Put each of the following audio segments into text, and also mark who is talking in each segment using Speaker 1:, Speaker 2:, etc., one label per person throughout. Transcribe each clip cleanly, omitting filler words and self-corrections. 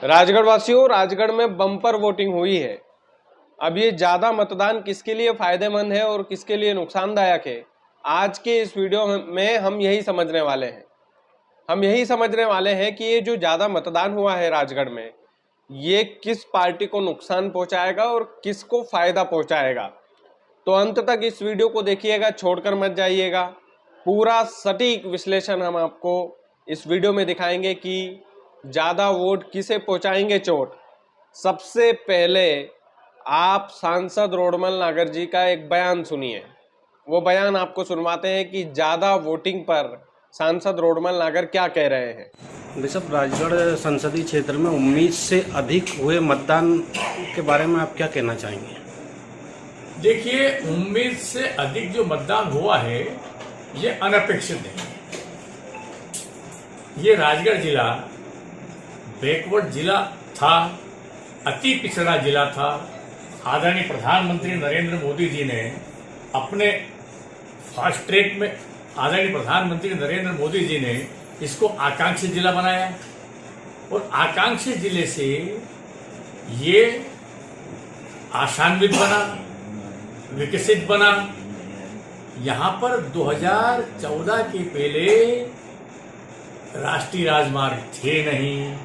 Speaker 1: राजगढ़ वासियों, राजगढ़ में bumper voting हुई है। अब ये ज़्यादा मतदान किसके लिए फायदेमंद है और किसके लिए नुकसानदायक है, आज के इस वीडियो में हम यही समझने वाले हैं। हम यही समझने वाले हैं कि ये जो ज़्यादा मतदान हुआ है राजगढ़ में, ये किस पार्टी को नुकसान पहुंचाएगा और किसको फायदा पहुंचाएगा। तो अंत तक इस वीडियो को देखिएगा, छोड़कर मत जाइएगा। पूरा सटीक विश्लेषण हम आपको इस वीडियो में दिखाएंगे कि ज़्यादा वोट किसे पहुंचाएंगे चोट। सबसे पहले आप सांसद रोडमल नागर जी का एक बयान सुनिए। वो बयान आपको सुनवाते हैं कि ज़्यादा वोटिंग पर सांसद रोडमल नागर क्या कह रहे हैं।
Speaker 2: बिशप, राजगढ़ संसदीय क्षेत्र में 19 से अधिक हुए मतदान के बारे में आप क्या कहना चाहेंगे?
Speaker 3: देखिए, 19 से अधिक जो मतदान हुआ है ये अनपेक्षित नहीं। ये राजगढ़ जिला बैकवर्ड जिला था, अति पिछड़ा जिला था। आदरणीय प्रधानमंत्री नरेंद्र मोदी जी ने अपने फास्ट ट्रैक में आदरणीय प्रधानमंत्री नरेंद्र मोदी जी ने इसको आकांक्षी जिला बनाया और आकांक्षी जिले से ये आशान्वित बना, विकसित बना। यहाँ पर 2014 के पहले राष्ट्रीय राजमार्ग थे नहीं,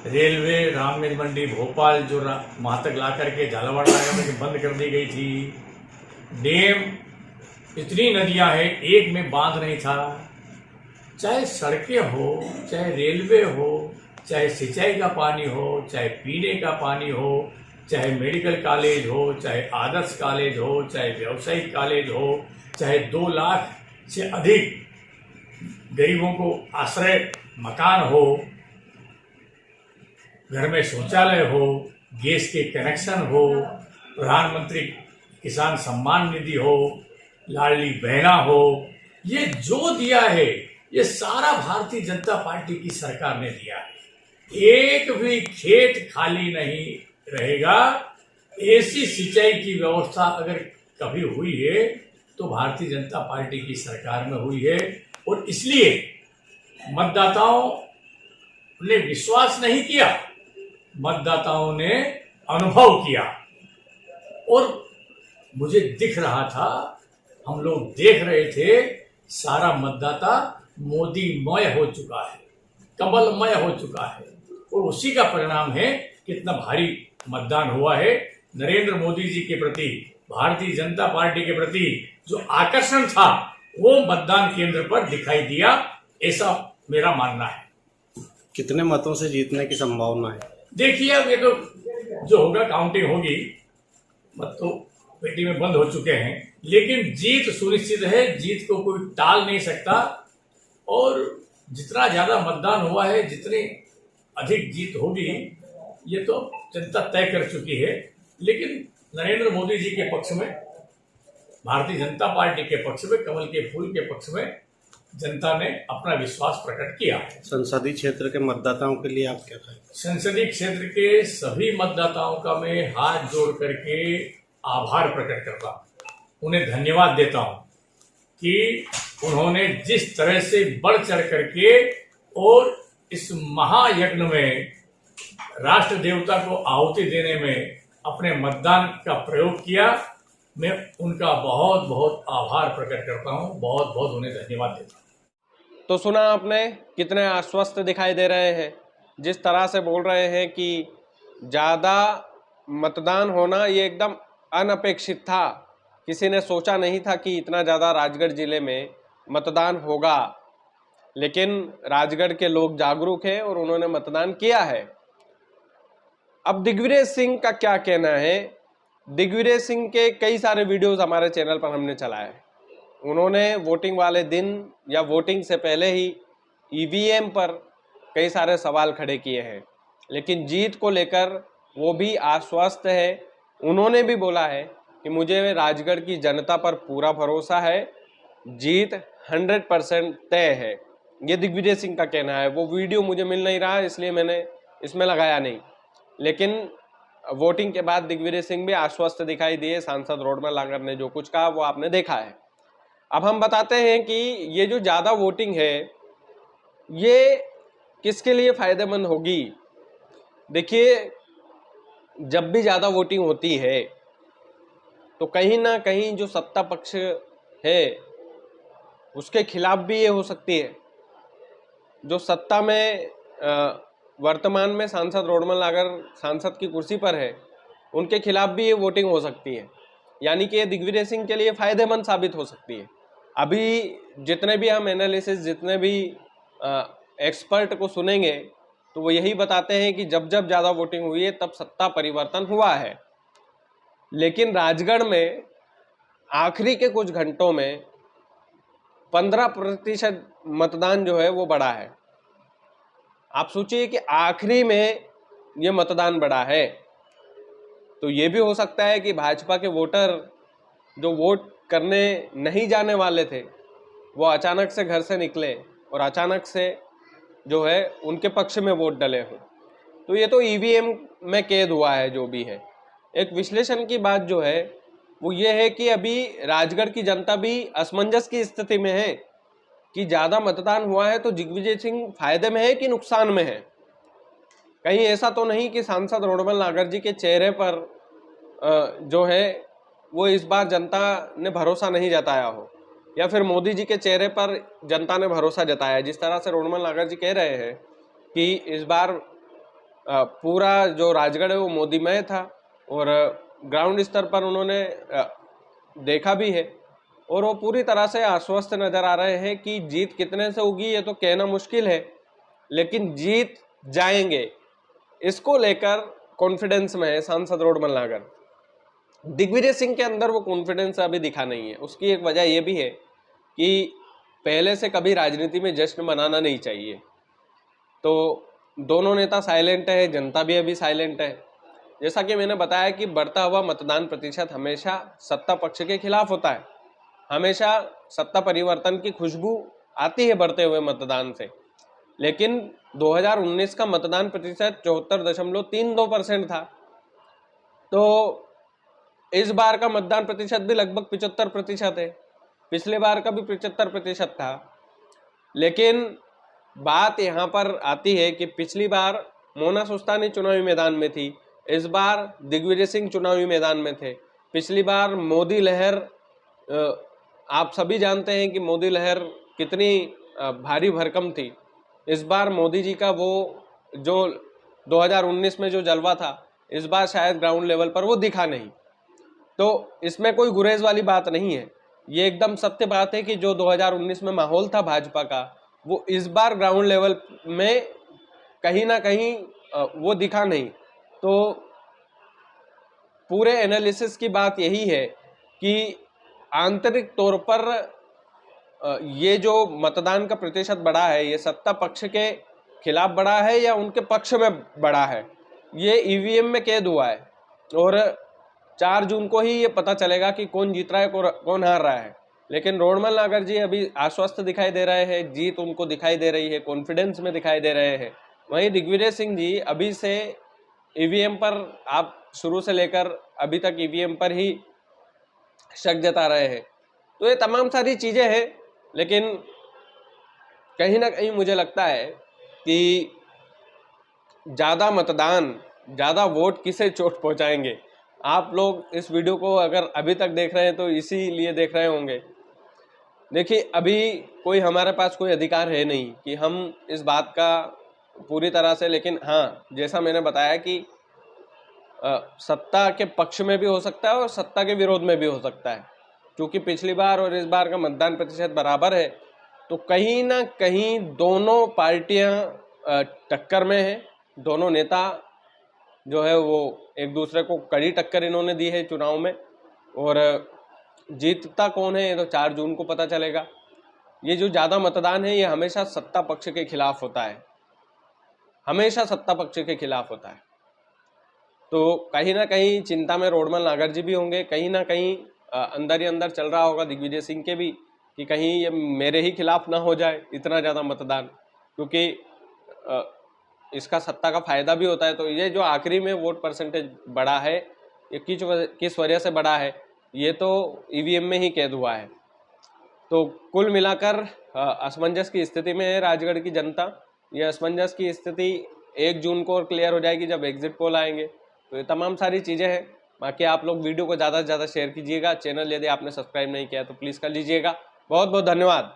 Speaker 3: रेलवे रामगंज मंडी भोपाल जो वहां तक ला करके झालावाड़ में बंद कर दी गई थी। डैम, इतनी नदियां हैं, एक में बांध नहीं था। चाहे सड़कें हो, चाहे रेलवे हो, चाहे सिंचाई का पानी हो, चाहे पीने का पानी हो, चाहे मेडिकल कॉलेज हो, चाहे आदर्श कॉलेज हो, चाहे व्यावसायिक कॉलेज हो, चाहे 2 लाख से अधिक गरीबों को आश्रय मकान हो, घर में शौचालय हो, गैस के कनेक्शन हो, प्रधानमंत्री किसान सम्मान निधि हो, लाडली बहना हो, ये जो दिया है ये सारा भारतीय जनता पार्टी की सरकार ने दिया है। एक भी खेत खाली नहीं रहेगा। ऐसी सिंचाई की व्यवस्था अगर कभी हुई है तो भारतीय जनता पार्टी की सरकार में हुई है। और इसलिए मतदाताओं ने विश्वास नहीं किया, मतदाताओं ने अनुभव किया। और मुझे दिख रहा था, हम लोग देख रहे थे, सारा मतदाता मोदीमय हो चुका है, कमलमय हो चुका है। और उसी का परिणाम है कितना भारी मतदान हुआ है। नरेंद्र मोदी जी के प्रति, भारतीय जनता पार्टी के प्रति जो आकर्षण था वो मतदान केंद्र पर दिखाई दिया, ऐसा मेरा मानना है।
Speaker 2: कितने मतों से जीतने की संभावना है?
Speaker 3: देखिए, अब ये तो जो होगा काउंटिंग होगी, मत तो पेटी में बंद हो चुके हैं, लेकिन जीत सुनिश्चित है। जीत को कोई टाल नहीं सकता। और जितना ज्यादा मतदान हुआ है, जितनी अधिक जीत होगी, ये तो जनता तय कर चुकी है। लेकिन नरेंद्र मोदी जी के पक्ष में, भारतीय जनता पार्टी के पक्ष में, कमल के फूल के पक्ष में जनता ने अपना विश्वास प्रकट किया है।
Speaker 2: संसदीय क्षेत्र के मतदाताओं के लिए आप क्या कहेंगे?
Speaker 3: संसदीय क्षेत्र के सभी मतदाताओं का मैं हाथ जोड़ करके आभार प्रकट करता हूं, उन्हें धन्यवाद देता हूं कि उन्होंने जिस तरह से बढ़ चढ़ करके और इस महायज्ञ में राष्ट्र देवता को आहुति देने में अपने मतदान का प्रयोग किया। मैं उनका बहुत बहुत आभार प्रकट करता हूं, बहुत बहुत उन्हें धन्यवाद देता हूं।
Speaker 1: तो सुना आपने, कितने आश्वस्त दिखाई दे रहे हैं, जिस तरह से बोल रहे हैं कि ज़्यादा मतदान होना ये एकदम अनपेक्षित था। किसी ने सोचा नहीं था कि इतना ज़्यादा राजगढ़ जिले में मतदान होगा। लेकिन राजगढ़ के लोग जागरूक हैं और उन्होंने मतदान किया है। अब दिग्विजय सिंह का क्या कहना है? दिग्विजय सिंह के कई सारे वीडियोस हमारे चैनल पर हमने चलाए। उन्होंने वोटिंग वाले दिन या वोटिंग से पहले ही ईवीएम पर कई सारे सवाल खड़े किए हैं, लेकिन जीत को लेकर वो भी आश्वस्त है। उन्होंने भी बोला है कि मुझे राजगढ़ की जनता पर पूरा भरोसा है, जीत 100% तय है। ये दिग्विजय सिंह का कहना है। वो वीडियो मुझे मिल नहीं रहा, इसलिए मैंने इसमें लगाया नहीं। लेकिन वोटिंग के बाद दिग्विजय सिंह भी आश्वस्त दिखाई दिए। सांसद रोडमल नागर ने जो कुछ कहा वो आपने देखा है। अब हम बताते हैं कि ये जो ज़्यादा वोटिंग है ये किसके लिए फ़ायदेमंद होगी। देखिए, जब भी ज़्यादा वोटिंग होती है तो कहीं ना कहीं जो सत्ता पक्ष है उसके खिलाफ भी ये हो सकती है। जो सत्ता में वर्तमान में सांसद रोडमल अगर सांसद की कुर्सी पर है, उनके खिलाफ भी ये वोटिंग हो सकती है। यानी कि ये दिग्विजय सिंह के लिए फायदेमंद साबित हो सकती है। अभी जितने भी हम एनालिसिस, जितने भी एक्सपर्ट को सुनेंगे तो वो यही बताते हैं कि जब जब ज़्यादा वोटिंग हुई है तब सत्ता परिवर्तन हुआ है। लेकिन राजगढ़ में आखिरी के कुछ घंटों में 15% मतदान जो है वो बढ़ा है। आप सोचिए कि आखिरी में ये मतदान बढ़ा है, तो ये भी हो सकता है कि भाजपा के वोटर जो वोट करने नहीं जाने वाले थे वो अचानक से घर से निकले और अचानक से जो है उनके पक्ष में वोट डले हों। तो ये तो ईवीएम में कैद हुआ है जो भी है। एक विश्लेषण की बात जो है वो ये है कि अभी राजगढ़ की जनता भी असमंजस की स्थिति में है कि ज़्यादा मतदान हुआ है तो दिग्विजय सिंह फायदे में है कि नुकसान में है। कहीं ऐसा तो नहीं कि सांसद रोडमल नागर जी के चेहरे पर जो है वो इस बार जनता ने भरोसा नहीं जताया हो, या फिर मोदी जी के चेहरे पर जनता ने भरोसा जताया। जिस तरह से रोडमल नागर जी कह रहे हैं कि इस बार पूरा जो राजगढ़ है वो मोदीमय था, और ग्राउंड स्तर पर उन्होंने देखा भी है और वो पूरी तरह से आश्वस्त नजर आ रहे हैं कि जीत कितने से होगी ये तो कहना मुश्किल है, लेकिन जीत जाएंगे, इसको लेकर कॉन्फिडेंस में है सांसद रोडमल नागर। दिग्विजय सिंह के अंदर वो कॉन्फिडेंस अभी दिखा नहीं है। उसकी एक वजह यह भी है कि पहले से कभी राजनीति में जश्न मनाना नहीं चाहिए। तो दोनों नेता साइलेंट है, जनता भी अभी साइलेंट है। जैसा कि मैंने बताया कि बढ़ता हुआ मतदान प्रतिशत हमेशा सत्ता पक्ष के खिलाफ होता है। हमेशा सत्ता परिवर्तन की खुशबू आती है बढ़ते हुए मतदान से। लेकिन 2019 का मतदान प्रतिशत 74.32% था, तो इस बार का मतदान प्रतिशत भी लगभग 75% है। पिछले बार का भी 75% था। लेकिन बात यहाँ पर आती है कि पिछली बार मोना सुस्तानी चुनावी मैदान में थी, इस बार दिग्विजय सिंह चुनावी मैदान में थे। पिछली बार मोदी लहर, आप सभी जानते हैं कि मोदी लहर कितनी भारी भरकम थी। इस बार मोदी जी का वो जो 2019 में जो जलवा था, इस बार शायद ग्राउंड लेवल पर वो दिखा नहीं। तो इसमें कोई गुरेज वाली बात नहीं है, ये एकदम सत्य बात है कि जो 2019 में माहौल था भाजपा का, वो इस बार ग्राउंड लेवल में कहीं ना कहीं वो दिखा नहीं। तो पूरे एनालिसिस की बात यही है कि आंतरिक तौर पर ये जो मतदान का प्रतिशत बढ़ा है, ये सत्ता पक्ष के खिलाफ बढ़ा है या उनके पक्ष में बढ़ा है, ये ईवीएम में कैद हुआ है। और 4 जून को ही ये पता चलेगा कि कौन जीत रहा है, कौन हार रहा है। लेकिन रोडमल नागर जी अभी आश्वस्त दिखाई दे रहे हैं, जीत उनको दिखाई दे रही है, कॉन्फिडेंस में दिखाई दे रहे हैं। वहीं दिग्विजय सिंह जी अभी से ईवीएम पर, आप शुरू से लेकर अभी तक ईवीएम पर ही शक जता रहे हैं। तो ये तमाम सारी चीज़ें हैं, लेकिन कहीं ना कहीं मुझे लगता है कि ज़्यादा मतदान, ज़्यादा वोट किसे चोट पहुंचाएंगे। आप लोग इस वीडियो को अगर अभी तक देख रहे हैं तो इसीलिए देख रहे होंगे। देखिए, अभी कोई हमारे पास कोई अधिकार है नहीं कि हम इस बात का पूरी तरह से, लेकिन हाँ, जैसा मैंने बताया कि सत्ता के पक्ष में भी हो सकता है और सत्ता के विरोध में भी हो सकता है। क्योंकि पिछली बार और इस बार का मतदान प्रतिशत बराबर है, तो कहीं ना कहीं दोनों पार्टियां टक्कर में हैं। दोनों नेता जो है वो एक दूसरे को कड़ी टक्कर इन्होंने दी है चुनाव में, और जीतता कौन है ये तो 4 जून को पता चलेगा। ये जो ज़्यादा मतदान है ये हमेशा सत्ता पक्ष के खिलाफ होता है, हमेशा सत्ता पक्ष के खिलाफ होता है। तो कहीं ना कहीं चिंता में रोडमल नागर जी भी होंगे, कहीं ना कहीं अंदर ही अंदर चल रहा होगा दिग्विजय सिंह के भी कि कहीं ये मेरे ही खिलाफ ना हो जाए इतना ज़्यादा मतदान, क्योंकि इसका सत्ता का फायदा भी होता है। तो ये जो आखिरी में वोट परसेंटेज बढ़ा है, ये किस वजह से बढ़ा है, ये तो ईवीएम में ही कैद हुआ है। तो कुल मिलाकर असमंजस की स्थिति में है राजगढ़ की जनता। ये असमंजस की स्थिति 1 जून को और क्लियर हो जाएगी जब एग्जिट पोल आएंगे। तो ये तमाम सारी चीज़ें हैं। बाकी आप लोग वीडियो को ज़्यादा से ज़्यादा शेयर कीजिएगा। चैनल यदि आपने सब्सक्राइब नहीं किया तो प्लीज़ कर लीजिएगा। बहुत बहुत धन्यवाद।